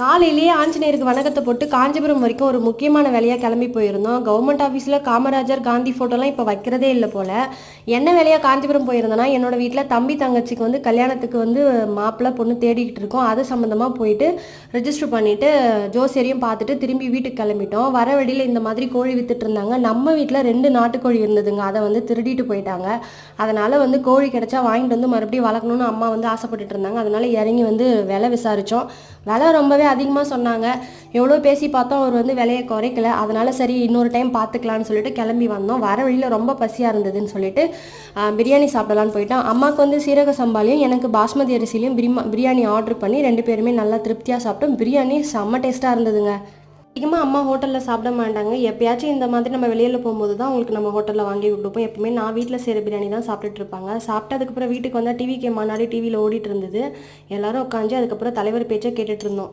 காலையிலேயே ஆஞ்சநேயருக்கு வணக்கத்தை போட்டு காஞ்சிபுரம் வரைக்கும் ஒரு முக்கியமான வேலையாக கிளம்பி போயிருந்தோம். கவர்மெண்ட் ஆஃபீஸில் காமராஜர் காந்தி ஃபோட்டோலாம் இப்போ வைக்கிறதே இல்லை போல். என்ன வேலையாக காஞ்சிபுரம் போயிருந்தேன்னா, என்னோட வீட்டில் தம்பி தங்கச்சிக்கு வந்து கல்யாணத்துக்கு வந்து மாப்பிள்ளை பொண்ணு தேடிக்கிட்டு இருக்கோம். அது சம்மந்தமாக போயிட்டு ரெஜிஸ்டர் பண்ணிவிட்டு ஜோசியரையும் பார்த்துட்டு திரும்பி வீட்டுக்கு கிளம்பிட்டோம். வர வழியில் இந்த மாதிரி கோழி வித்துட்டு இருந்தாங்க. நம்ம வீட்டில் 2 நாட்டுக்கோழி இருந்ததுங்க. அதை வந்து திருடிட்டு போயிட்டாங்க. அதனால் வந்து கோழி கிடச்சா வாங்கிட்டு வந்து மறுபடியும் வளர்க்கணும்னு அம்மா வந்து ஆசைப்பட்டுட்டு இருந்தாங்க. அதனால் இறங்கி வந்து விலை விசாரித்தோம். விலை ரொம்பவே அதிகமாக சொன்னாங்க. எவ்வளோ பேசி பார்த்தோம், அவர் வந்து விலையை குறைக்கல. அதனால் சரி இன்னொரு டைம் பார்த்துக்கலான்னு சொல்லிட்டு கிளம்பி வந்தோம். வர வழியில் ரொம்ப பசியாக இருந்ததுன்னு சொல்லிட்டு பிரியாணி சாப்பிடலான்னு போயிட்டோம். அம்மாவுக்கு வந்து சீரக சம்பாலையும் எனக்கு பாஸ்மதி அரிசிலையும் பிரியாணி ஆர்டர் பண்ணி 2 பேருமே நல்லா திருப்தியாக சாப்பிட்டோம். பிரியாணி செம்ம டேஸ்ட்டாக இருந்ததுங்க. அதிகமாக அம்மா ஹோட்டலில் சாப்பிட மாட்டாங்க. எப்பயாச்சும் இந்த மாதிரி நம்ம வெளியில் போகும்போது தான் உங்களுக்கு நம்ம ஹோட்டலில் வாங்கி கொடுப்போம். எப்பவுமே நான் வீட்டில் செய்கிற பிரியாணி தான் சாப்பிட்டுட்டு இருப்பாங்க. சாப்பிட்டதுக்கப்புறம் வீட்டுக்கு வந்தால் டிவிக்கு முன்னாடி டிவியில் ஓடிட்டு இருந்தது. எல்லாரும் உட்காந்து அதுக்கப்புறம் தலைவர் பேச்சை கேட்டுட்டு இருந்தோம்.